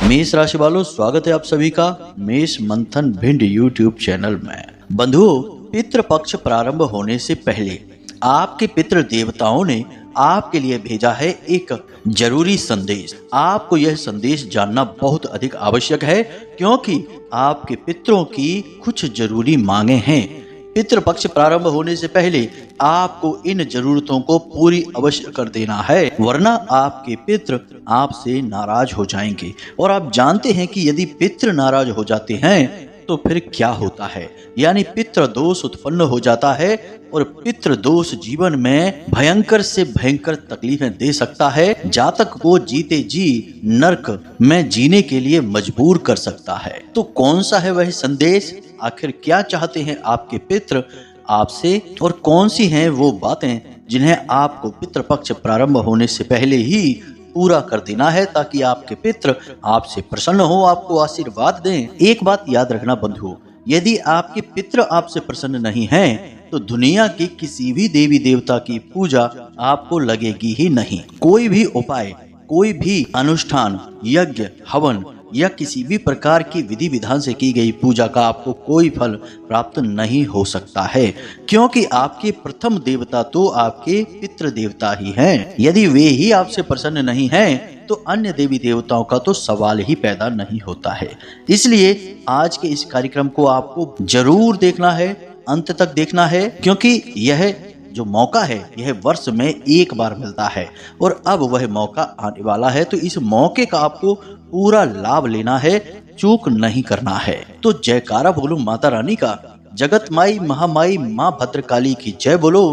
मेष राशि वालों, स्वागत है आप सभी का मेष मंथन भिंड यूट्यूब चैनल में। बंधुओं, पितृ पक्ष प्रारंभ होने से पहले आपके पितृ देवताओं ने आपके लिए भेजा है एक जरूरी संदेश। आपको यह संदेश जानना बहुत अधिक आवश्यक है, क्योंकि आपके पितरों की कुछ जरूरी मांगे हैं। पितृपक्ष प्रारंभ होने से पहले आपको इन जरूरतों को पूरी अवश्य कर देना है, वरना आपके पितृ आपसे नाराज हो जाएंगे। और आप जानते हैं कि यदि पितृ नाराज हो जाते हैं तो फिर क्या होता है, यानी पितृ दोष उत्पन्न हो जाता है। और पितृ दोष जीवन में भयंकर से भयंकर तकलीफें दे सकता है, जातक को जीते जी नरक में जीने के लिए मजबूर कर सकता है। तो कौन सा है वह संदेश? आखिर क्या चाहते हैं आपके पितृ आपसे, और कौन सी हैं वो बातें जिन्हें आपको पितृपक्ष प्रारंभ होने से पहले ही पूरा कर देना है, ताकि आपके पितृ आपसे प्रसन्न हो, आपको आशीर्वाद दें। एक बात याद रखना बंधुओं, यदि आपके पितृ आपसे प्रसन्न नहीं हैं, तो दुनिया की किसी भी देवी देवता की पूजा आपको लगेगी ही नहीं। कोई भी उपाय, कोई भी अनुष्ठान, यज्ञ, हवन या किसी भी प्रकार की विधि विधान से की गई पूजा का आपको कोई फल प्राप्त नहीं हो सकता है, क्योंकि आपके प्रथम देवता तो आपके पितृ देवता ही हैं। यदि वे ही आपसे प्रसन्न नहीं हैं, तो अन्य देवी देवताओं का तो सवाल ही पैदा नहीं होता है। इसलिए आज के इस कार्यक्रम को आपको जरूर देखना है, अंत तक देखना है, क्योंकि यह जो मौका है यह वर्ष में एक बार मिलता है और अब वह मौका आने वाला है। तो इस मौके का आपको पूरा लाभ लेना है, चूक नहीं करना है। तो जयकारा बोलो माता रानी का, जगत माई महामाई माँ भद्रकाली की जय बोलो,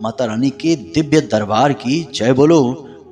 माता रानी के दिव्य दरबार की जय बोलो,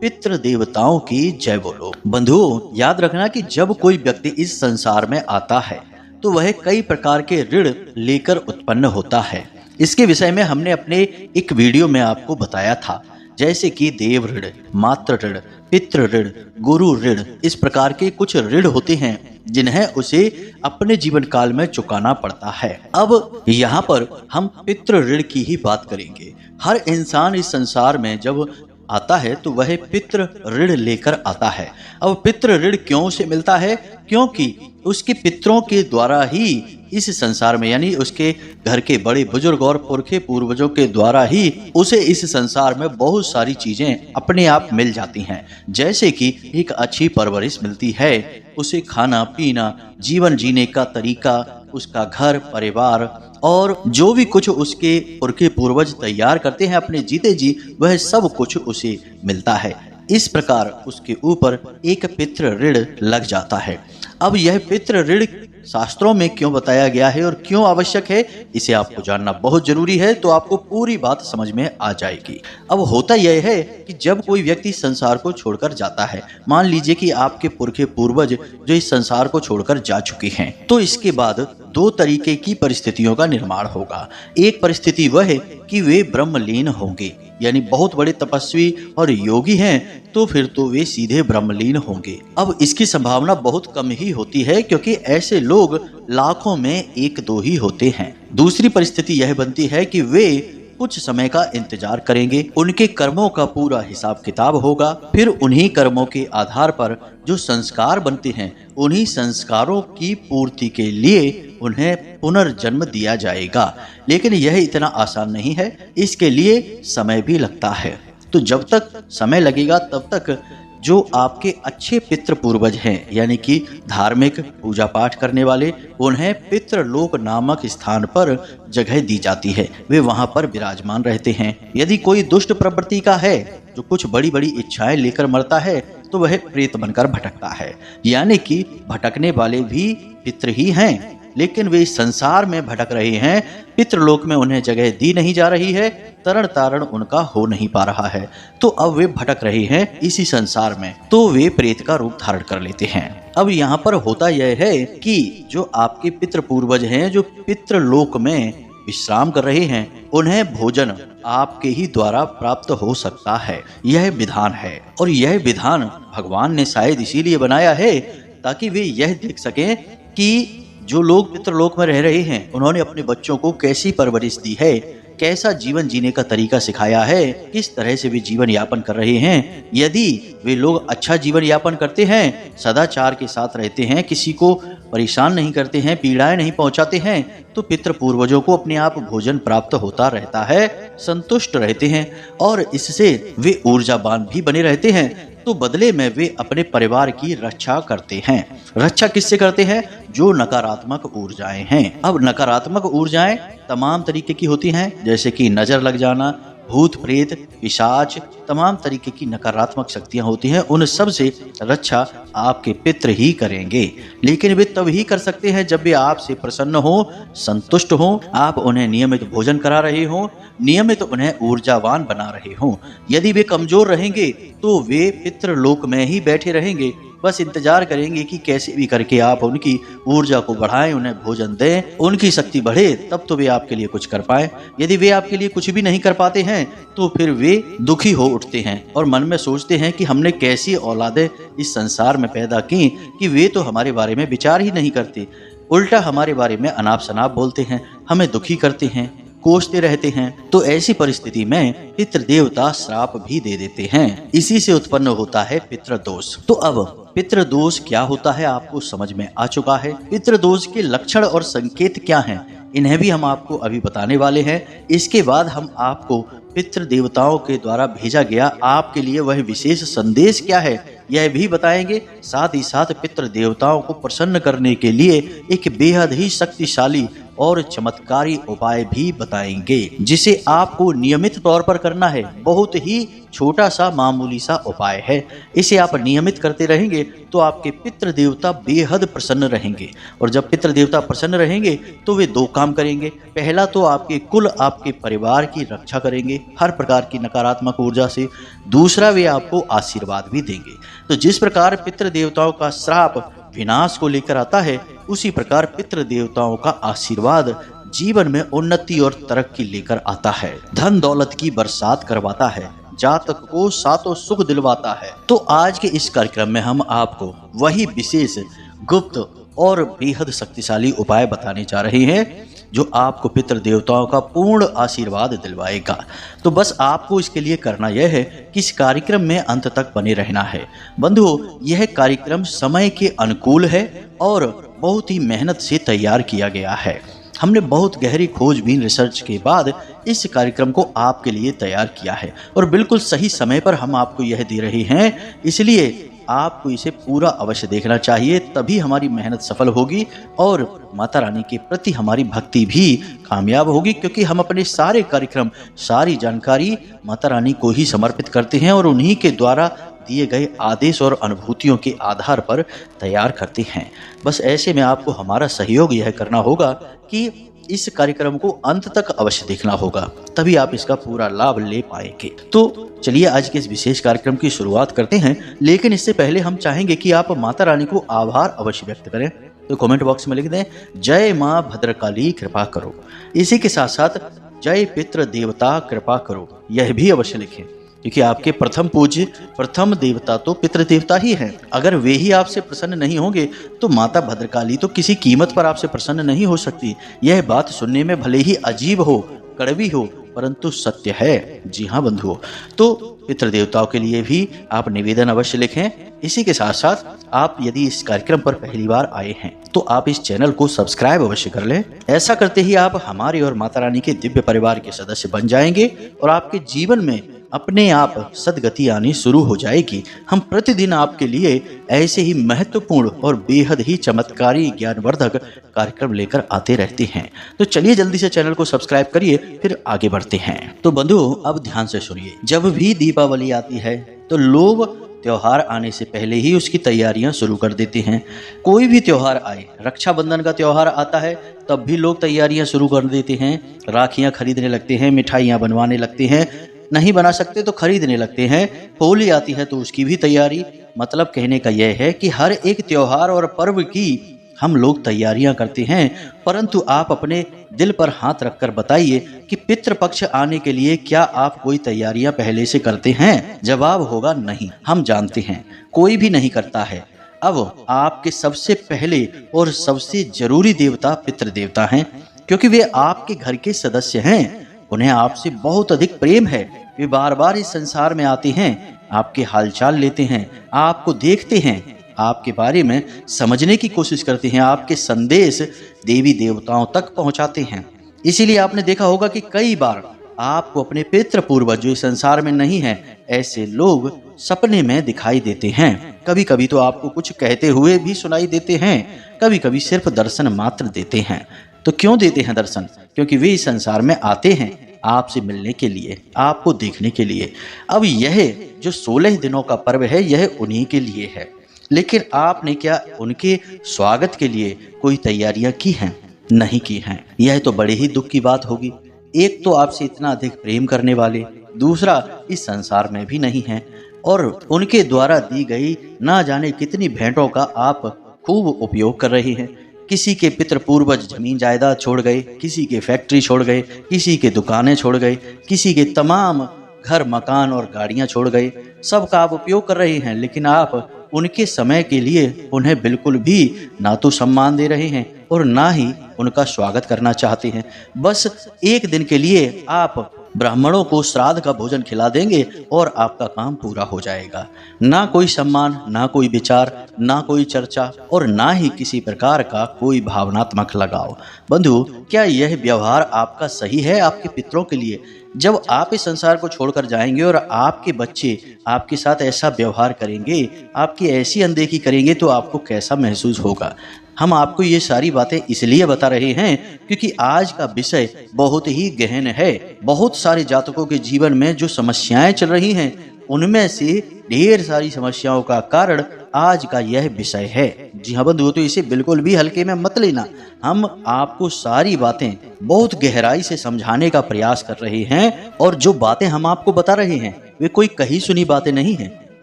पितृ देवताओं की जय बोलो। बंधुओं, याद रखना कि जब कोई व्यक्ति इस संसार में आता है तो वह कई प्रकार के ऋण लेकर उत्पन्न होता है। इसके विषय में हमने अपने एक वीडियो में आपको बताया था, जैसे कि देव ऋण, मातृ ऋण, पितृ ऋण, गुरु ऋण। इस प्रकार के कुछ ऋण होते हैं जिन्हें उसे अपने जीवन काल में चुकाना पड़ता है। अब यहाँ पर हम पितृ ऋण की ही बात करेंगे। हर इंसान इस संसार में जब आता है तो वह पितृ ऋण लेकर आता है। अब पितृ ऋण क्यों से मिलता है? क्योंकि उसके पितरों के द्वारा ही इस संसार में, यानी उसके घर के बड़े बुजुर्ग और पुरखे पूर्वजों के द्वारा ही उसे इस संसार में बहुत सारी चीजें अपने आप मिल जाती हैं। जैसे कि एक अच्छी परवरिश मिलती है, उसे खाना पीना, जीवन जीने का तरीका, उसका घर परिवार और जो भी कुछ उसके पुरखे पूर्वज तैयार करते हैं अपने जीते जी, वह सब कुछ उसे मिलता है। इस प्रकार उसके ऊपर एक पितृ ऋण लग जाता है। अब यह पितृ ऋण शास्त्रों में क्यों बताया गया है और क्यों आवश्यक है, इसे आपको जानना बहुत जरूरी है, तो आपको पूरी बात समझ में आ जाएगी। अब होता यह है कि जब कोई व्यक्ति संसार को छोड़कर जाता है, मान लीजिए कि आपके पुरखे पूर्वज जो इस संसार को छोड़कर जा चुके हैं, तो इसके बाद दो तरीके की परिस्थितियों का निर्माण होगा। एक परिस्थिति वह है कि वे ब्रह्मलीन होंगे, यानी बहुत बड़े तपस्वी और योगी हैं, तो फिर तो वे सीधे ब्रह्मलीन होंगे। अब इसकी संभावना बहुत कम ही होती है, क्योंकि ऐसे लोग लाखों में एक दो ही होते हैं। दूसरी परिस्थिति यह बनती है कि वे कुछ समय का इंतजार करेंगे, उनके कर्मों का पूरा हिसाब किताब होगा, फिर उन्हीं कर्मों के आधार पर जो संस्कार बनते हैं, उन्हीं संस्कारों की पूर्ति के लिए उन्हें पुनर्जन्म दिया जाएगा। लेकिन यह इतना आसान नहीं है, इसके लिए समय भी लगता है। तो जब तक समय लगेगा तब तक जो आपके अच्छे पितृ पूर्वज हैं, यानी कि धार्मिक पूजा पाठ करने वाले, उन्हें पितृलोक नामक स्थान पर जगह दी जाती है। वे वहां पर विराजमान रहते हैं। यदि कोई दुष्ट प्रवृत्ति का है, जो कुछ बड़ी बड़ी इच्छाएं लेकर मरता है, तो वह प्रेत बनकर भटकता है। यानी कि भटकने वाले भी पितृ ही हैं, लेकिन वे संसार में भटक रहे हैं, पितृलोक में उन्हें जगह दी नहीं जा रही है, तरण तारण उनका हो नहीं पा रहा है, तो अब वे भटक रहे हैं इसी संसार में, तो वे प्रेत का रूप धारण कर लेते हैं। अब यहाँ पर होता यह है कि जो आपके पितृ पूर्वज हैं, जो पितृलोक में विश्राम कर रहे हैं, उन्हें भोजन आपके ही द्वारा प्राप्त हो सकता है। यह विधान है, और यह विधान भगवान ने शायद इसीलिए बनाया है ताकि वे यह देख सकें कि जो लोग पितृलोक में रह रहे हैं, उन्होंने अपने बच्चों को कैसी परवरिश दी है, कैसा जीवन जीने का तरीका सिखाया है, किस तरह से वे जीवन यापन कर रहे हैं। यदि वे लोग अच्छा जीवन यापन करते हैं, सदाचार के साथ रहते हैं, किसी को परेशान नहीं करते हैं, पीड़ाएं नहीं पहुंचाते हैं, तो पितृ पूर्वजों को अपने आप भोजन प्राप्त होता रहता है, संतुष्ट रहते हैं और इससे वे ऊर्जावान भी बने रहते हैं। तो बदले में वे अपने परिवार की रक्षा करते हैं। रक्षा किससे करते हैं? जो नकारात्मक ऊर्जाएं हैं। अब नकारात्मक ऊर्जाएं तमाम तरीके की होती हैं, जैसे कि नजर लग जाना, भूत प्रेत, पिशाच, तमाम तरीके की नकारात्मक शक्तियां होती हैं। उन सब से रक्षा आपके पितृ ही करेंगे, लेकिन वे तब ही कर सकते हैं जब वे आपसे प्रसन्न हो, संतुष्ट हो, आप उन्हें नियमित भोजन करा रहे हो, नियमित उन्हें ऊर्जावान बना रहे हो। यदि वे कमजोर रहेंगे तो वे पितृलोक में ही बैठे रहेंगे, बस इंतजार करेंगे कि कैसे भी करके आप उनकी ऊर्जा को बढ़ाएं, उन्हें भोजन दें, उनकी शक्ति बढ़े, तब तो वे आपके लिए कुछ कर पाए। यदि वे आपके लिए कुछ भी नहीं कर पाते हैं तो फिर वे दुखी हो उठते हैं और मन में सोचते हैं कि हमने कैसी औलादें इस संसार में पैदा की कि वे तो हमारे बारे में विचार ही नहीं करते, उल्टा हमारे बारे में अनाप शनाप बोलते हैं, हमें दुखी करते हैं, कोसते रहते हैं। तो ऐसी परिस्थिति में पितृ देवता श्राप भी दे देते हैं। इसी से उत्पन्न होता है पितृदोष। तो अब पितृदोष क्या होता है आपको समझ में आ चुका है। पितृदोष के लक्षण और संकेत क्या हैं, इन्हें भी हम आपको अभी बताने वाले हैं। इसके बाद हम आपको पितृ देवताओं के द्वारा भेजा गया आपके लिए वह विशेष संदेश क्या है यह भी बताएंगे। साथ ही साथ पितृ देवताओं को प्रसन्न करने के लिए एक बेहद ही शक्तिशाली और चमत्कारी उपाय भी बताएंगे, जिसे आपको नियमित तौर पर करना है। बहुत ही छोटा सा मामूली सा उपाय है, इसे आप नियमित करते रहेंगे तो आपके पितृ देवता बेहद प्रसन्न रहेंगे। और जब पितृ देवता प्रसन्न रहेंगे तो वे दो काम करेंगे। पहला तो आपके कुल, आपके परिवार की रक्षा करेंगे हर प्रकार की नकारात्मक ऊर्जा से। दूसरा, वे आपको आशीर्वाद भी देंगे। तो जिस प्रकार पितृ देवताओं का श्राप विनाश को लेकर आता है, उसी प्रकार पितृ देवताओं का आशीर्वाद जीवन में उन्नति और तरक्की लेकर आता है, धन दौलत की बरसात करवाता है, जातक को सातों सुख दिलवाता है। तो आज के इस कार्यक्रम में हम आपको वही विशेष गुप्त और बेहद शक्तिशाली उपाय बताने जा रहे हैं जो आपको पितृ देवताओं का पूर्ण आशीर्वाद दिलवाएगा। तो बस आपको इसके लिए करना यह है कि इस कार्यक्रम में अंत तक बने रहना है। बंधुओं, यह कार्यक्रम समय के अनुकूल है और बहुत ही मेहनत से तैयार किया गया है। हमने बहुत गहरी खोजबीन रिसर्च के बाद इस कार्यक्रम को आपके लिए तैयार किया है और बिल्कुल सही समय पर हम आपको यह दे रहे हैं। इसलिए आपको इसे पूरा अवश्य देखना चाहिए, तभी हमारी मेहनत सफल होगी और माता रानी के प्रति हमारी भक्ति भी कामयाब होगी, क्योंकि हम अपने सारे कार्यक्रम, सारी जानकारी माता रानी को ही समर्पित करते हैं और उन्हीं के द्वारा दिए गए आदेश और अनुभूतियों के आधार पर तैयार करते हैं। बस ऐसे में आपको हमारा सहयोग यह करना होगा कि इस कार्यक्रम को अंत तक अवश्य देखना होगा, तभी आप इसका पूरा लाभ ले पाएंगे। तो चलिए आज के इस विशेष कार्यक्रम की शुरुआत करते हैं, लेकिन इससे पहले हम चाहेंगे कि आप माता रानी को आभार अवश्य व्यक्त करें। तो कमेंट बॉक्स में लिख दें, जय माँ भद्रकाली कृपा करो। इसी के साथ साथ जय पितृ देवता कृपा करो यह भी अवश्य लिखें, क्योंकि आपके प्रथम पूज्य, प्रथम देवता तो पितृ देवता ही हैं। अगर वे ही आपसे प्रसन्न नहीं होंगे तो माता भद्रकाली तो किसी कीमत पर आपसे प्रसन्न नहीं हो सकती। यह बात सुनने में भले ही अजीब हो, कड़वी हो, परंतु सत्य है। जी हाँ बंधुओं, तो पितृ देवताओं के लिए भी आप निवेदन अवश्य लिखें। इसी के साथ साथ आप यदि इस कार्यक्रम पर पहली बार आए हैं तो आप इस चैनल को सब्सक्राइब अवश्य कर लें। ऐसा करते ही आप हमारे और माता रानी के दिव्य परिवार के सदस्य बन जाएंगे और आपके जीवन में अपने आप सदगति आनी शुरू हो जाएगी। हम प्रतिदिन आपके लिए ऐसे ही महत्वपूर्ण और बेहद ही चमत्कारी ज्ञानवर्धक कार्यक्रम लेकर आते रहते हैं। तो चलिए जल्दी से चैनल को सब्सक्राइब करिए, फिर आगे बढ़ते हैं। तो बंधुओं, अब ध्यान से सुनिए। जब भी दीपावली आती है तो लोग त्योहार आने से पहले ही उसकी तैयारियां शुरू कर देते हैं। कोई भी त्योहार आए, रक्षाबंधन का त्योहार आता है तब भी लोग तैयारियां शुरू कर देते हैं, राखियां खरीदने लगते हैं, मिठाइयां बनवाने लगते हैं, नहीं बना सकते तो खरीदने लगते हैं। होली आती है तो उसकी भी तैयारी। मतलब कहने का यह है कि हर एक त्योहार और पर्व की हम लोग तैयारियां करते हैं, परंतु आप अपने दिल पर हाथ रखकर बताइए कि पितृपक्ष आने के लिए क्या आप कोई तैयारियां पहले से करते हैं? जवाब होगा नहीं। हम जानते हैं कोई भी नहीं करता है। अब आपके सबसे पहले और सबसे जरूरी देवता पितृ देवता हैं, क्योंकि वे आपके घर के सदस्य हैं। उन्हें आपसे बहुत अधिक प्रेम है। वे बार बार इस संसार में आते हैं, आपके हालचाल लेते हैं, आपको देखते हैं, आपके बारे में समझने की कोशिश करते हैं, आपके संदेश देवी देवताओं तक पहुंचाते हैं। इसीलिए आपने देखा होगा कि कई बार आपको अपने पितृ पूर्वज जो इस संसार में नहीं है, ऐसे लोग सपने में दिखाई देते हैं। कभी कभी तो आपको कुछ कहते हुए भी सुनाई देते हैं, कभी कभी सिर्फ दर्शन मात्र देते हैं। तो क्यों देते हैं दर्शन? क्योंकि वे इस संसार में आते हैं आपसे मिलने के लिए, आपको देखने के लिए। अब यह जो 16 दिनों का पर्व है, यह उन्हीं के लिए है। लेकिन आपने क्या उनके स्वागत के लिए कोई तैयारियां की हैं? नहीं की हैं। यह तो बड़े ही दुख की बात होगी। एक तो आपसे इतना अधिक प्रेम करने वाले, दूसरा इस संसार में भी नहीं है, और उनके द्वारा दी गई ना जाने कितनी भेंटों का आप खूब उपयोग कर रहे हैं। किसी के पितृ पूर्वज जमीन जायदाद छोड़ गए, किसी के फैक्ट्री छोड़ गए, किसी के दुकानें छोड़ गए, किसी के तमाम घर मकान और गाड़ियां छोड़ गए। सबका आप उपयोग कर रहे हैं, लेकिन आप उनके समय के लिए उन्हें बिल्कुल भी ना तो सम्मान दे रहे हैं और ना ही उनका स्वागत करना चाहते हैं। बस एक दिन के लिए आप ब्राह्मणों को श्राद्ध का भोजन खिला देंगे और आपका काम पूरा हो जाएगा। ना कोई सम्मान, ना कोई विचार, ना कोई चर्चा और ना ही किसी प्रकार का कोई भावनात्मक लगाव। बंधु, क्या यह व्यवहार आपका सही है आपके पितरों के लिए? जब आप इस संसार को छोड़कर जाएंगे और आपके बच्चे आपके साथ ऐसा व्यवहार करेंगे, आपकी ऐसी अनदेखी करेंगे, तो आपको कैसा महसूस होगा? हम आपको ये सारी बातें इसलिए बता रहे हैं क्योंकि आज का विषय बहुत ही गहन है। बहुत सारे जातकों के जीवन में जो समस्याएं चल रही हैं, उनमें से ढेर सारी समस्याओं का कारण आज का यह विषय है। जी हाँ बंधुओं, तो इसे बिल्कुल भी हल्के में मत लेना। हम आपको सारी बातें बहुत गहराई से समझाने का प्रयास कर रहे हैं, और जो बातें हम आपको बता रहे हैं वे कोई कही सुनी बातें नहीं हैं,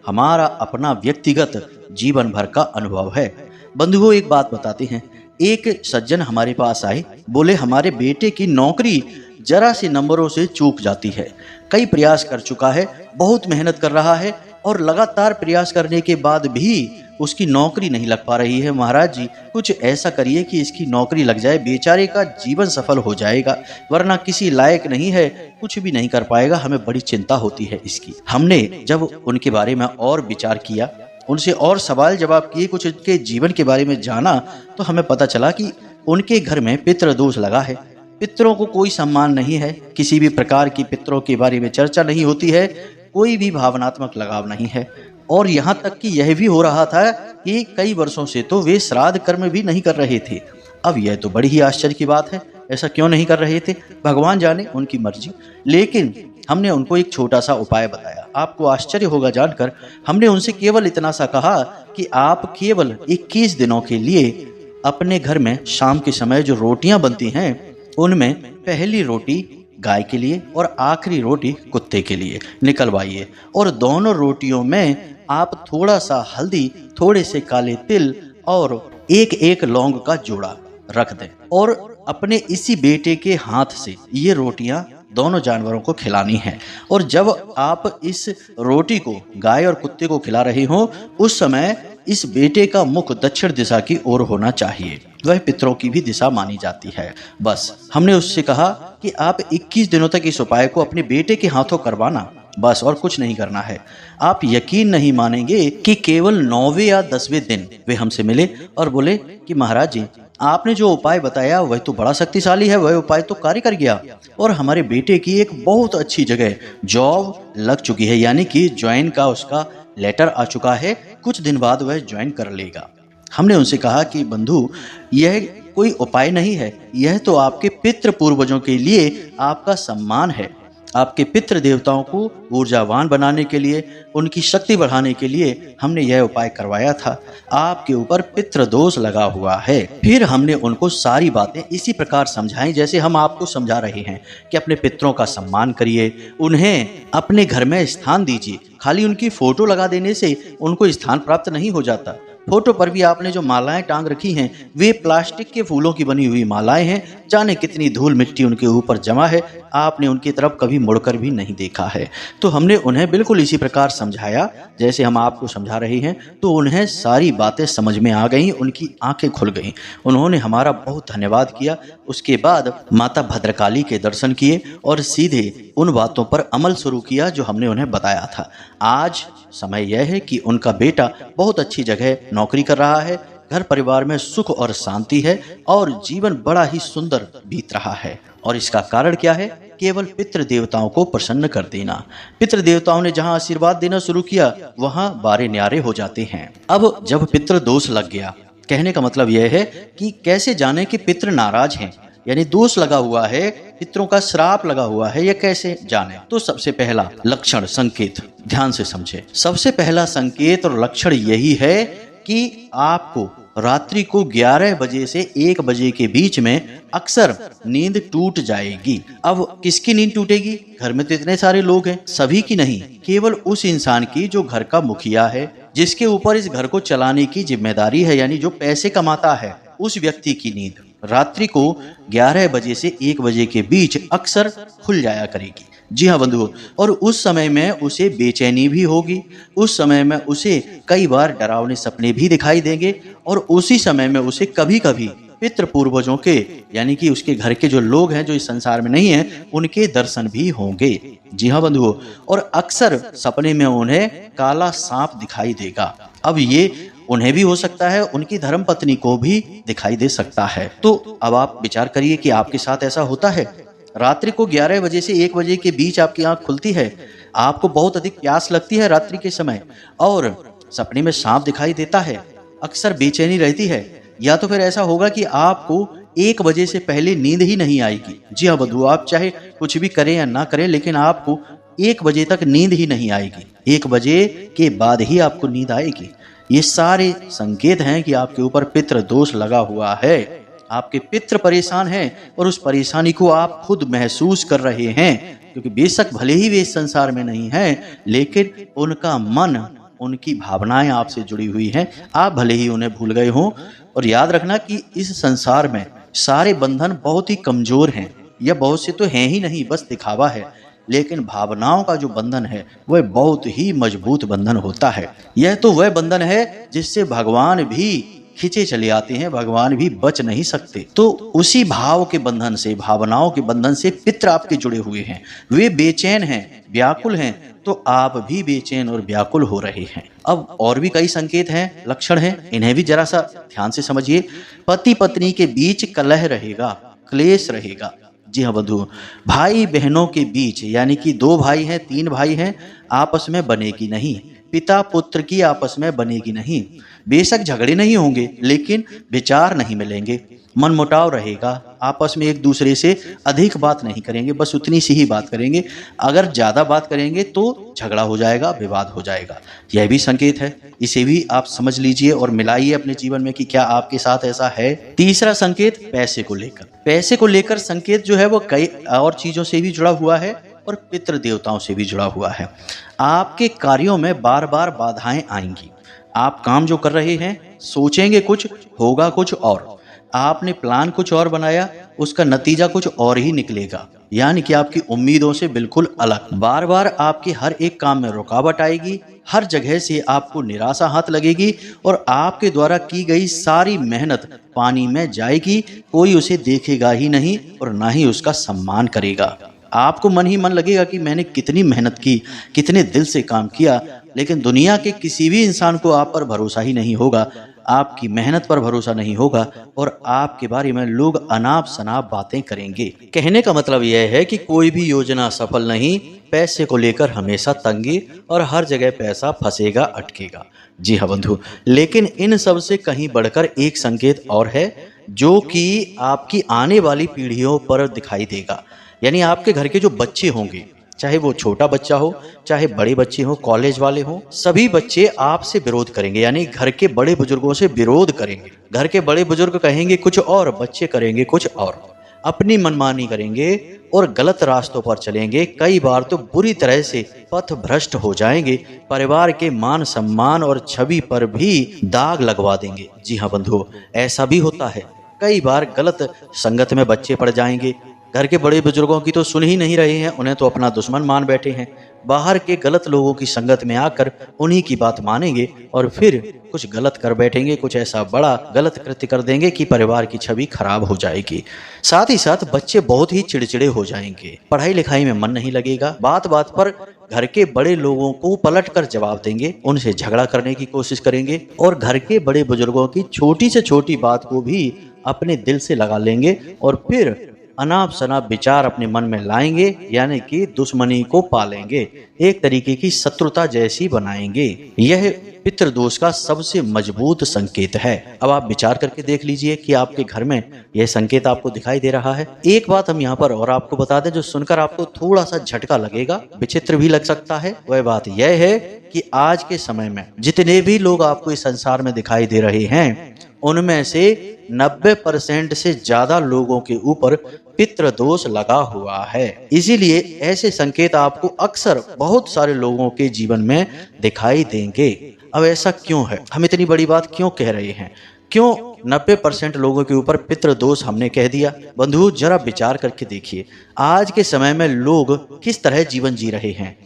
हमारा अपना व्यक्तिगत जीवन भर का अनुभव है। बंधुओं, एक बात बताते हैं। एक सज्जन हमारे पास आए, बोले हमारे बेटे की नौकरी जरा सी नंबरों से चूक जाती है। कई प्रयास कर चुका है, बहुत मेहनत कर रहा है, और लगातार प्रयास करने के बाद भी उसकी नौकरी नहीं लग पा रही है। महाराज जी, कुछ ऐसा करिए कि इसकी नौकरी लग जाए, बेचारे का जीवन सफल हो जाएगा, वरना किसी लायक नहीं है, कुछ भी नहीं कर पाएगा। हमें बड़ी चिंता होती है इसकी। हमने जब उनके बारे में और विचार किया, उनसे और सवाल जवाब किए, कुछ उनके जीवन के बारे में जाना, तो हमें पता चला कि उनके घर में पितृ दोष लगा है। पितरों को कोई सम्मान नहीं है, किसी भी प्रकार की पितरों के बारे में चर्चा नहीं होती है, कोई भी भावनात्मक लगाव नहीं है। और यहाँ तक कि यह भी हो रहा था कि कई वर्षों से तो वे श्राद्ध कर्म भी नहीं कर रहे थे। अब यह तो बड़ी ही आश्चर्य की बात है, ऐसा क्यों नहीं कर रहे थे? भगवान जाने, उनकी मर्जी। लेकिन हमने उनको एक छोटा सा उपाय बताया। आपको आश्चर्य होगा जानकर। हमने उनसे केवल इतना सा कहा कि आप केवल 21 दिनों के लिए अपने घर में शाम के समय जो रोटियां बनती हैं, उनमें पहली रोटी गाय के लिए और आखिरी रोटी कुत्ते के लिए निकलवाइए, और दोनों रोटियों में आप थोड़ा सा हल्दी, थोड़े से काले तिल और एक एक लौंग का जोड़ा रख दें, और अपने इसी बेटे के हाथ से ये रोटियां दोनों जानवरों को खिलानी है। और जब आप इस रोटी को गाय और कुत्ते को खिला रहे हो, उस समय इस बेटे का मुख दक्षिण दिशा की ओर होना चाहिए। वह पितरों की भी दिशा मानी जाती है। बस हमने उससे कहा कि आप 21 दिनों तक इस उपाय को अपने बेटे के हाथों करवाना, बस, और कुछ नहीं करना है। आप यकीन नहीं मानेंगे कि केवल 9वें या 10वें दिन वे हमसे मिले और बोले कि महाराज जी, आपने जो उपाय बताया वह तो बड़ा शक्तिशाली है, वह उपाय तो कार्य कर गया, और हमारे बेटे की एक बहुत अच्छी जगह जॉब लग चुकी है, यानी कि ज्वाइन का उसका लेटर आ चुका है, कुछ दिन बाद वह ज्वाइन कर लेगा। हमने उनसे कहा कि बंधु, यह कोई उपाय नहीं है, यह तो आपके पितृ पूर्वजों के लिए आपका सम्मान है। आपके पितृ देवताओं को ऊर्जावान बनाने के लिए, उनकी शक्ति बढ़ाने के लिए हमने यह उपाय करवाया था। आपके ऊपर पितृ दोष लगा हुआ है। फिर हमने उनको सारी बातें इसी प्रकार समझाई जैसे हम आपको समझा रहे हैं कि अपने पितरों का सम्मान करिए, उन्हें अपने घर में स्थान दीजिए। खाली उनकी फोटो लगा देने से उनको स्थान प्राप्त नहीं हो जाता। फोटो पर भी आपने जो मालाएं टांग रखी हैं वे प्लास्टिक के फूलों की बनी हुई मालाएं हैं। जाने कितनी धूल मिट्टी उनके ऊपर जमा है, आपने उनकी तरफ कभी मुड़कर भी नहीं देखा है। तो हमने उन्हें बिल्कुल इसी प्रकार समझाया जैसे हम आपको समझा रहे हैं, तो उन्हें सारी बातें समझ में आ गईं, उनकी आंखें खुल गईं। उन्होंने हमारा बहुत धन्यवाद किया। उसके बाद माता भद्रकाली के दर्शन किए और सीधे उन बातों पर अमल शुरू किया जो हमने उन्हें बताया था। आज समय यह है कि उनका बेटा बहुत अच्छी जगह नौकरी कर रहा है, घर परिवार में सुख और शांति है और जीवन बड़ा ही सुंदर बीत रहा है। और इसका कारण क्या है? केवल पितृ देवताओं को प्रसन्न कर देना। पितृ देवताओं ने जहां आशीर्वाद देना शुरू किया वहां बारे न्यारे हो जाते हैं। अब जब पितृ दोष लग गया, कहने का मतलब यह है कि कैसे जाने कि पितृ नाराज हैं, यानी दोष लगा हुआ है, पितरों का श्राप लगा हुआ है, यह कैसे जाने? तो सबसे पहला लक्षण संकेत ध्यान से समझे। सबसे पहला संकेत और लक्षण यही है कि आपको रात्रि को 11 बजे से 1 बजे के बीच में अक्सर नींद टूट जाएगी। अब किसकी नींद टूटेगी? घर में तो इतने सारे लोग हैं, सभी की नहीं, केवल उस इंसान की जो घर का मुखिया है, जिसके ऊपर इस घर को चलाने की जिम्मेदारी है, यानी जो पैसे कमाता है, उस व्यक्ति की नींद रात्रि को 11 बजे से 1 बजे के बीच अक्सर खुल जाया करेगी। जी हाँ बंधुओं, और उस समय में उसे बेचैनी भी होगी, उस समय में उसे कई बार डरावने सपने भी दिखाई देंगे और उसी समय में उसे कभी कभी पितृ पूर्वजों के, यानी कि उसके घर के जो लोग हैं जो इस संसार में नहीं हैं, उनके दर्शन भी होंगे। जी हाँ बंधुओं, और अक्सर सपने में उन्हें काला सांप दिखाई देगा। अब ये उन्हें भी हो सकता है, उनकी धर्मपत्नी को भी दिखाई दे सकता है। तो अब आप विचार करिए कि आपके साथ ऐसा होता है? रात्रि को 11 बजे से 1 बजे के बीच आपकी आंख खुलती है, आपको बहुत अधिक प्यास लगती है रात्रि के समय और सपने में सांप दिखाई देता है, अक्सर बेचैनी रहती है, या तो फिर ऐसा होगा कि आपको 1 बजे से पहले नींद ही नहीं आएगी। जी हाँ बंधु, आप चाहे कुछ भी करें या ना करें, लेकिन आपको 1 बजे तक नींद ही नहीं आएगी। 1 बजे के बाद ही आपको नींद आएगी। ये सारे संकेत हैं कि आपके ऊपर पितृ दोष लगा हुआ है, आपके पितृ परेशान हैं और उस परेशानी को आप खुद महसूस कर रहे हैं, क्योंकि बेशक भले ही वे इस संसार में नहीं हैं, लेकिन उनका मन, उनकी भावनाएं आपसे जुड़ी हुई हैं। आप भले ही उन्हें भूल गए हों। और याद रखना कि इस संसार में सारे बंधन बहुत ही कमजोर हैं, या बहुत से तो हैं ही नहीं, बस दिखावा है, लेकिन भावनाओं का जो बंधन है वह बहुत ही मजबूत बंधन होता है। यह तो वह बंधन है जिससे भगवान भी खींचे चले आते हैं, भगवान भी बच नहीं सकते। तो उसी भाव के बंधन से, भावनाओं के बंधन से पितृ आपके जुड़े हुए हैं, वे बेचैन हैं, व्याकुल हैं, तो आप भी बेचैन और व्याकुल हो रहे हैं। अब और भी कई संकेत हैं, लक्षण हैं, इन्हें भी जरा सा ध्यान से समझिए। पति पत्नी के बीच कलह रहेगा, क्लेश रहेगा। जी हाँ बंधु, भाई बहनों के बीच, यानी कि 2 भाई हैं, 3 भाई हैं, आपस में बनेगी नहीं। पिता पुत्र की आपस में बनेगी नहीं। बेशक झगड़े नहीं होंगे, लेकिन विचार नहीं मिलेंगे, मनमुटाव रहेगा, आपस में एक दूसरे से अधिक बात नहीं करेंगे, बस उतनी सी ही बात करेंगे। अगर ज़्यादा बात करेंगे तो झगड़ा हो जाएगा, विवाद हो जाएगा। यह भी संकेत है, इसे भी आप समझ लीजिए और मिलाइए अपने जीवन में कि क्या आपके साथ ऐसा है। तीसरा संकेत पैसे को लेकर। पैसे को लेकर संकेत जो है वो कई और चीज़ों से भी जुड़ा हुआ है और पितृ देवताओं से भी जुड़ा हुआ है। आपके कार्यों में बार बार बाधाएं आएंगी। आप काम जो कर रहे हैं, सोचेंगे कुछ, होगा कुछ और। आपने प्लान कुछ और बनाया, उसका नतीजा कुछ और ही निकलेगा, यानी कि आपकी उम्मीदों से बिल्कुल अलग। बार बार आपके हर एक काम में रुकावट आएगी, हर जगह से आपको निराशा हाथ लगेगी और आपके द्वारा की गई सारी मेहनत पानी में जाएगी। कोई उसे देखेगा ही नहीं और ना ही उसका सम्मान करेगा। आपको मन ही मन लगेगा कि मैंने कितनी मेहनत की, कितने दिल से काम किया, लेकिन दुनिया के किसी भी इंसान को आप पर भरोसा ही नहीं होगा, आपकी मेहनत पर भरोसा नहीं होगा और आपके बारे में लोग अनाप शनाप बातें करेंगे। कहने का मतलब यह है कि कोई भी योजना सफल नहीं, पैसे को लेकर हमेशा तंगी और हर जगह पैसा फंसेगा, अटकेगा। जी हाँ बंधु, लेकिन इन सब से कहीं बढ़कर एक संकेत और है जो कि आपकी आने वाली पीढ़ियों पर दिखाई देगा। यानी आपके घर के जो बच्चे होंगे, चाहे वो छोटा बच्चा हो, चाहे बड़े बच्चे हो, कॉलेज वाले हो, सभी बच्चे आपसे विरोध करेंगे, यानी घर के बड़े बुजुर्गों से विरोध करेंगे। घर के बड़े बुजुर्ग कहेंगे कुछ और, बच्चे करेंगे कुछ और। अपनी मनमानी करेंगे और गलत रास्तों पर चलेंगे, कई बार तो बुरी तरह से पथ भ्रष्ट हो जाएंगे, परिवार के मान सम्मान और छवि पर भी दाग लगवा देंगे। जी हाँ बंधुओं, ऐसा भी होता है। कई बार गलत संगत में बच्चे पड़ जाएंगे, घर के बड़े बुजुर्गों की तो सुन ही नहीं रहे हैं, उन्हें तो अपना दुश्मन मान बैठे हैं। बाहर के गलत लोगों की संगत में आकर उन्हीं की बात मानेंगे और फिर कुछ गलत कर बैठेंगे, कुछ ऐसा बड़ा गलत कृत्य कर देंगे कि परिवार की छवि खराब हो जाएगी। साथ ही साथ बच्चे बहुत ही चिड़चिड़े हो जाएंगे, पढ़ाई लिखाई में मन नहीं लगेगा, बात बात पर घर के बड़े लोगों को पलट कर जवाब देंगे, उनसे झगड़ा करने की कोशिश करेंगे और घर के बड़े बुजुर्गों की छोटी से छोटी बात को भी अपने दिल से लगा लेंगे और फिर अनाप शनाप विचार अपने मन में लाएंगे, यानी कि दुश्मनी को पालेंगे, एक तरीके की शत्रुता जैसी बनाएंगे। यह पितृदोष का सबसे मजबूत संकेत है। अब आप विचार करके देख लीजिए कि आपके घर में यह संकेत आपको दिखाई दे रहा है। एक बात हम यहाँ पर और आपको बता दें, जो सुनकर आपको थोड़ा सा झटका लगेगा, विचित्र भी लग सकता है। वह बात यह है कि आज के समय में जितने भी लोग आपको इस संसार में दिखाई दे रहे हैं, उनमें से 90% से ज्यादा लोगों के ऊपर पितृदोष लगा हुआ है। इसीलिए ऐसे संकेत आपको अक्सर बहुत सारे लोगों के जीवन में दिखाई देंगे। अब ऐसा क्यों है? हम इतनी बड़ी बात क्यों कह रहे हैं? क्यों 90% लोगों के ऊपर पितृदोष हमने कह दिया? बंधु, जरा विचार करके देखिए, आज के समय में लोग किस तरह जीवन जी रहे हैं।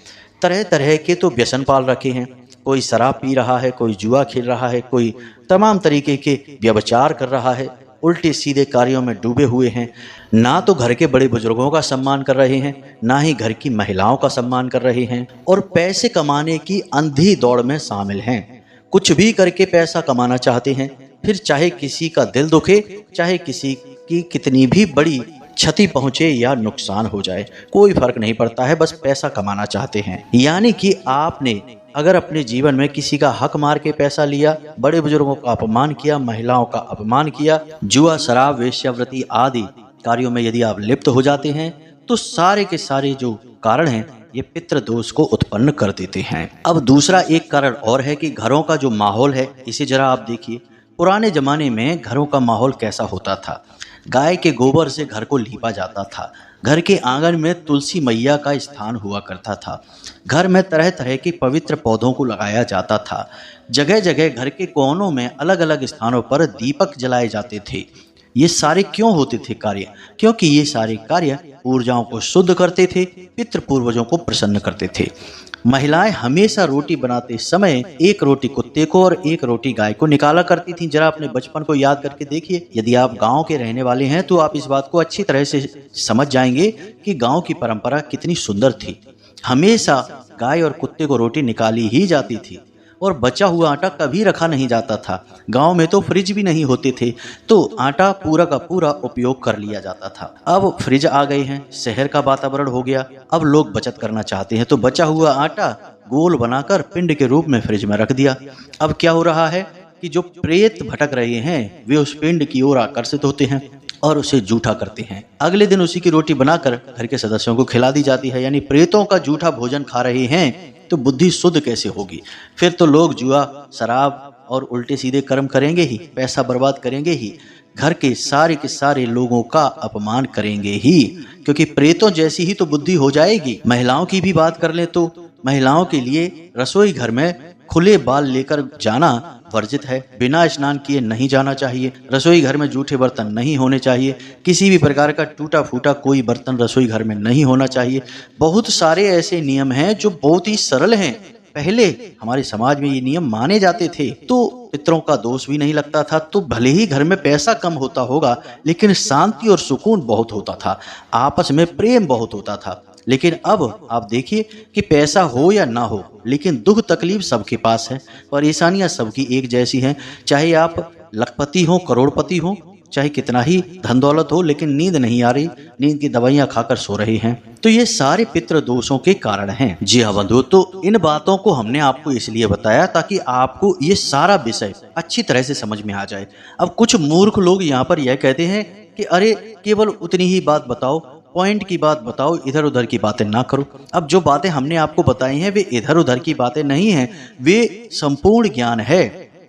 तरह तरह के तो व्यसन पाल रखे हैं, कोई शराब पी रहा है, कोई जुआ खेल रहा है, कोई तमाम तरीके के व्यभिचार कर रहा है, उल्टे सीधे कार्यों में डूबे हुए हैं। ना तो घर के बड़े बुजुर्गों का सम्मान कर रहे हैं, ना ही घर की महिलाओं का सम्मान कर रहे हैं और पैसे कमाने की अंधी दौड़ में शामिल हैं। कुछ भी करके पैसा कमाना चाहते हैं, फिर चाहे किसी का दिल दुखे, चाहे किसी की कितनी भी बड़ी क्षति पहुंचे या नुकसान हो जाए, कोई फर्क नहीं पड़ता है, बस पैसा कमाना चाहते हैं। यानी कि आपने अगर अपने जीवन में किसी का हक मार के पैसा लिया, बड़े बुजुर्गों का अपमान किया, महिलाओं का अपमान किया, जुआ शराब वेश्यावृत्ति आदि कार्यों में यदि आप लिप्त हो जाते हैं, तो सारे के सारे जो कारण हैं ये पितृदोष को उत्पन्न कर देते हैं। अब दूसरा एक कारण और है कि घरों का जो माहौल है, इसे जरा आप देखिए। पुराने जमाने में घरों का माहौल कैसा होता था? गाय के गोबर से घर को लीपा जाता था, घर के आंगन में तुलसी मैया का स्थान हुआ करता था, घर में तरह तरह के पवित्र पौधों को लगाया जाता था, जगह जगह घर के कोनों में अलग अलग स्थानों पर दीपक जलाए जाते थे। ये सारे क्यों होते थे कार्य? क्योंकि ये सारे कार्य ऊर्जाओं को शुद्ध करते थे, पितृ पूर्वजों को प्रसन्न करते थे। महिलाएं हमेशा रोटी बनाते समय एक रोटी कुत्ते को और एक रोटी गाय को निकाला करती थीं। जरा अपने बचपन को याद करके देखिए। यदि आप गांव के रहने वाले हैं तो आप इस बात को अच्छी तरह से समझ जाएंगे कि गांव की परंपरा कितनी सुंदर थी। हमेशा गाय और कुत्ते को रोटी निकाली ही जाती थी और बचा हुआ आटा कभी रखा नहीं जाता था। गांव में तो फ्रिज भी नहीं होते थे, तो आटा पूरा का पूरा उपयोग कर लिया जाता था। अब फ्रिज आ गए हैं, शहर का वातावरण हो गया, अब लोग बचत करना चाहते हैं, तो बचा हुआ आटा गोल बनाकर पिंड के रूप में फ्रिज में रख दिया। अब क्या हो रहा है कि जो प्रेत भटक रहे हैं वे उस पिंड की ओर आकर्षित होते हैं और उसे जूठा करते हैं। अगले दिन उसी की रोटी बनाकर घर के सदस्यों को खिला दी जाती है। यानी प्रेतों का जूठा भोजन खा रहे हैं तो बुद्धि शुद्ध कैसे होगी? फिर तो लोग जुआ शराब और उल्टे सीधे कर्म करेंगे ही, पैसा बर्बाद करेंगे ही, घर के सारे लोगों का अपमान करेंगे ही, क्योंकि प्रेतों जैसी ही तो बुद्धि हो जाएगी। महिलाओं की भी बात कर ले तो महिलाओं के लिए रसोई घर में खुले बाल लेकर जाना वर्जित है, बिना स्नान किए नहीं जाना चाहिए, रसोई घर में जूठे बर्तन नहीं होने चाहिए, किसी भी प्रकार का टूटा फूटा कोई बर्तन रसोई घर में नहीं होना चाहिए। बहुत सारे ऐसे नियम हैं जो बहुत ही सरल हैं। पहले हमारे समाज में ये नियम माने जाते थे तो पितरों का दोष भी नहीं लगता था। तो भले ही घर में पैसा कम होता होगा, लेकिन शांति और सुकून बहुत होता था, आपस में प्रेम बहुत होता था। लेकिन अब आप देखिए कि पैसा हो या ना हो, लेकिन दुख तकलीफ सबके पास है, परेशानियां सबकी एक जैसी हैं। चाहे आप लखपति हो, करोड़पति हो, चाहे कितना ही धन दौलत हो, लेकिन नींद नहीं आ रही, नींद की दवाइयां खाकर सो रहे हैं। तो ये सारे पितृ दोषों के कारण हैं। जी हाँ बंधुओं, तो इन बातों को हमने आपको इसलिए बताया ताकि आपको ये सारा विषय अच्छी तरह से समझ में आ जाए। अब कुछ मूर्ख लोग यहाँ पर यह कहते हैं कि अरे केवल उतनी ही बात बताओ, पॉइंट की बात बताओ, इधर उधर की बातें ना करो। अब जो बातें हमने आपको बताई हैं वे इधर उधर की बातें नहीं हैं, वे संपूर्ण ज्ञान है।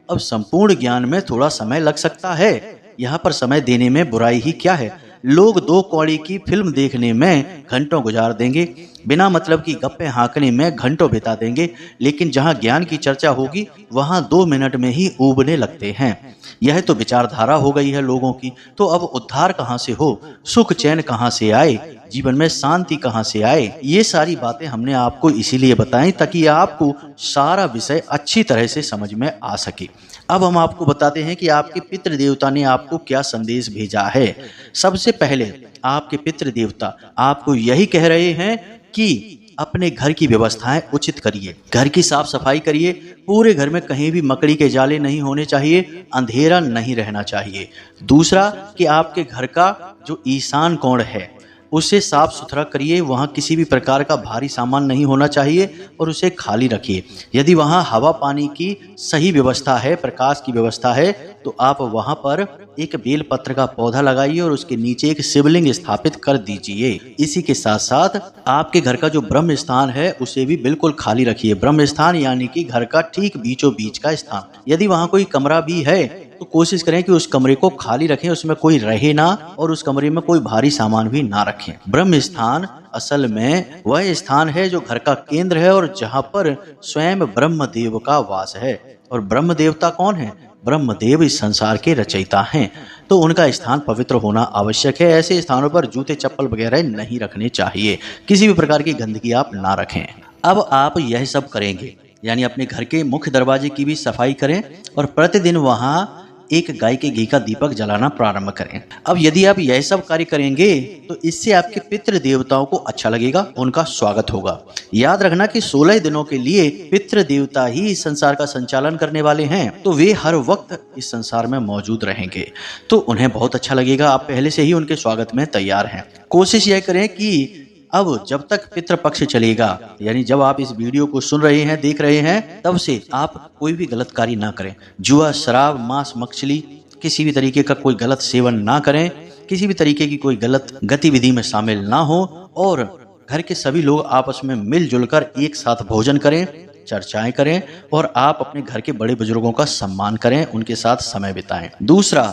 अब संपूर्ण ज्ञान में थोड़ा समय लग सकता है, यहाँ पर समय देने में बुराई ही क्या है। लोग 2 कौड़ी की फिल्म देखने में घंटों गुजार देंगे, बिना मतलब की गप्पे हाँकने में घंटों बिता देंगे, लेकिन जहाँ ज्ञान की चर्चा होगी वहाँ 2 मिनट में ही ऊबने लगते हैं। यह तो विचारधारा हो गई है लोगों की। तो अब उद्धार कहाँ से हो, सुख चैन कहाँ से आए, जीवन में शांति कहाँ से आए, ये सारी बातें हमने आपको इसीलिए बताई ताकि आपको सारा विषय अच्छी तरह से समझ में आ सके। अब हम आपको बताते हैं कि आपके पितृ देवता ने आपको क्या संदेश भेजा है। सबसे पहले आपके पितृ देवता आपको यही कह रहे हैं कि अपने घर की व्यवस्थाएं उचित करिए, घर की साफ सफाई करिए, पूरे घर में कहीं भी मकड़ी के जाले नहीं होने चाहिए, अंधेरा नहीं रहना चाहिए। दूसरा कि आपके घर का जो ईशान कोण है उसे साफ सुथरा करिए, वहाँ किसी भी प्रकार का भारी सामान नहीं होना चाहिए और उसे खाली रखिए। यदि वहाँ हवा पानी की सही व्यवस्था है, प्रकाश की व्यवस्था है, तो आप वहाँ पर एक बेल पत्र का पौधा लगाइए और उसके नीचे एक शिवलिंग स्थापित कर दीजिए। इसी के साथ साथ आपके घर का जो ब्रह्म स्थान है उसे भी बिल्कुल खाली रखिए। ब्रह्म स्थान यानी कि घर का ठीक बीचों बीच का स्थान। यदि वहाँ कोई कमरा भी है तो कोशिश करें कि उस कमरे को खाली रखें, उसमें कोई रहे ना और उस कमरे में कोई भारी सामान भी ना रखें। ब्रह्म स्थान असल में वह स्थान है जो घर का केंद्र है और जहाँ पर स्वयं ब्रह्मदेव का वास है। और ब्रह्म देवता कौन है? ब्रह्मदेव इस संसार के रचयिता हैं, तो उनका स्थान पवित्र होना आवश्यक है। ऐसे स्थानों पर जूते चप्पल वगैरह नहीं रखने चाहिए, किसी भी प्रकार की गंदगी आप ना रखें। अब आप यह सब करेंगे यानी अपने घर के मुख्य दरवाजे की भी सफाई करें और प्रतिदिन वहाँ एक गाय के घी का दीपक जलाना प्रारंभ करें। अब यदि आप यह सब कार्य करेंगे तो इससे आपके पितृ देवताओं को अच्छा लगेगा, उनका स्वागत होगा। याद रखना कि 16 दिनों के लिए पितृ देवता ही इस संसार का संचालन करने वाले हैं, तो वे हर वक्त इस संसार में मौजूद रहेंगे, तो उन्हें बहुत अच्छा लगेगा। आप पहले से ही उनके स्वागत में तैयार हैं। कोशिश यह करें कि अब जब तक पितृपक्ष चलेगा, यानी जब आप इस वीडियो को सुन रहे हैं, देख रहे हैं, तब से आप कोई भी गलत कार्य ना करें। जुआ, शराब, मांस, मछली, किसी भी तरीके का कोई गलत सेवन ना करें, किसी भी तरीके की कोई गलत गतिविधि में शामिल ना हो और घर के सभी लोग आपस में मिलजुल कर एक साथ भोजन करें, चर्चाएं करें और आप अपने घर के बड़े बुजुर्गों का सम्मान करें, उनके साथ समय बिताएं। दूसरा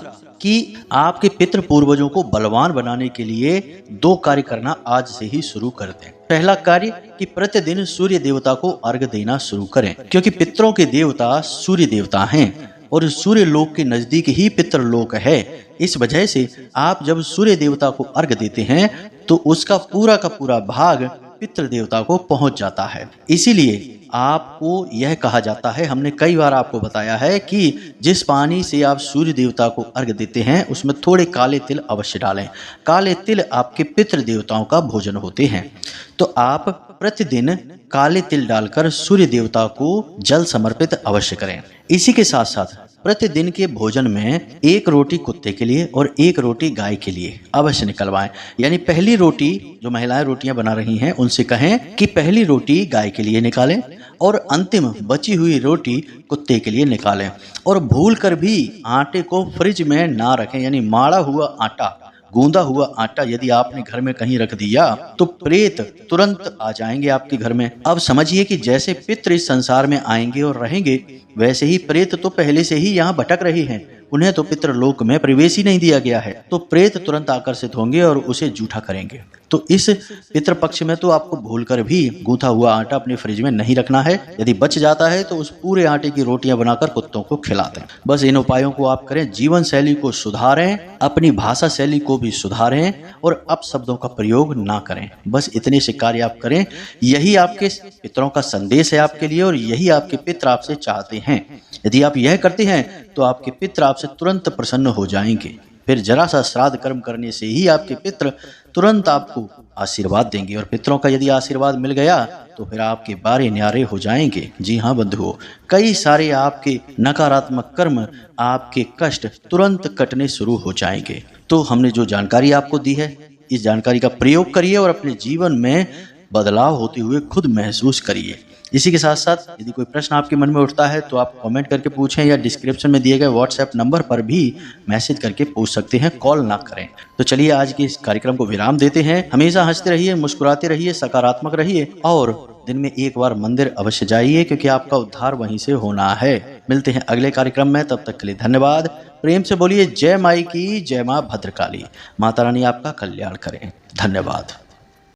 कि आपके पितृ पूर्वजों को बलवान बनाने के लिए 2 कार्य करना आज से ही शुरू कर दें। पहला कार्य कि प्रतिदिन सूर्य देवता को अर्घ्य देना शुरू करें, क्योंकि पितरों के देवता सूर्य देवता हैं और सूर्य लोक के नजदीक ही पितृलोक है। इस वजह से आप जब सूर्य देवता को अर्घ्य देते हैं तो उसका पूरा का पूरा भाग पितृ देवता को पहुंच जाता है। इसीलिए आपको यह कहा जाता है, हमने कई बार आपको बताया है कि जिस पानी से आप सूर्य देवता को अर्घ्य देते हैं उसमें थोड़े काले तिल अवश्य डालें। काले तिल आपके पितृ देवताओं का भोजन होते हैं, तो आप प्रतिदिन काले तिल डालकर सूर्य देवता को जल समर्पित अवश्य करें। इसी के साथ साथ प्रतिदिन के भोजन में 1 रोटी कुत्ते के लिए और 1 रोटी गाय के लिए अवश्य निकलवाएं। यानी पहली रोटी, जो महिलाएं रोटियां बना रही हैं उनसे कहें कि पहली रोटी गाय के लिए निकालें और अंतिम बची हुई रोटी कुत्ते के लिए निकालें। और भूल कर भी आटे को फ्रिज में ना रखें, यानी माड़ा हुआ आटा, गूंदा हुआ आटा यदि आपने घर में कहीं रख दिया तो प्रेत तुरंत आ जाएंगे आपके घर में। अब समझिए कि जैसे पितृ इस संसार में आएंगे और रहेंगे, वैसे ही प्रेत तो पहले से ही यहाँ भटक रहे हैं, उन्हें तो पितृलोक में प्रवेश ही नहीं दिया गया है, तो प्रेत तुरंत आकर्षित होंगे और उसे जूठा करेंगे। तो इस पितृपक्ष में तो आपको भूलकर भी गूंथा हुआ आटा अपने फ्रिज में नहीं रखना है। यदि बच जाता है तो उस पूरे आटे की रोटियां बनाकर कुत्तों को खिला दें। बस इन उपायों को आप करें, जीवन शैली को सुधारें, अपनी भाषा शैली को भी सुधारें और अपशब्दों का प्रयोग ना करें। बस इतने से कार्य आप करें। यही आपके पितरों का संदेश है आपके लिए और यही आपके पितर आपसे चाहते हैं। यदि आप यह करते हैं तो आपके पितर आपसे तुरंत प्रसन्न हो जाएंगे। फिर जरा सा श्राद्ध कर्म करने से ही आपके पितर तुरंत आपको आशीर्वाद देंगे और पितरों का यदि आशीर्वाद मिल गया तो फिर आपके बारे न्यारे हो जाएंगे। जी हाँ बंधुओं, कई सारे आपके नकारात्मक कर्म, आपके कष्ट तुरंत कटने शुरू हो जाएंगे। तो हमने जो जानकारी आपको दी है, इस जानकारी का प्रयोग करिए और अपने जीवन में बदलाव होते हुए खुद महसूस करिए। इसी के साथ साथ यदि कोई प्रश्न आपके मन में उठता है तो आप कमेंट करके पूछें या डिस्क्रिप्शन में दिए गए व्हाट्सएप नंबर पर भी मैसेज करके पूछ सकते हैं, कॉल ना करें। तो चलिए आज के इस कार्यक्रम को विराम देते हैं। हमेशा हंसते रहिए, मुस्कुराते रहिए, सकारात्मक रहिए और दिन में एक बार मंदिर अवश्य जाइए, क्योंकि आपका उद्धार वहीं से होना है। मिलते हैं अगले कार्यक्रम में, तब तक के लिए धन्यवाद। प्रेम से बोलिए जय माई की, जय माँ भद्रकाली। माता रानी आपका कल्याण करें। धन्यवाद।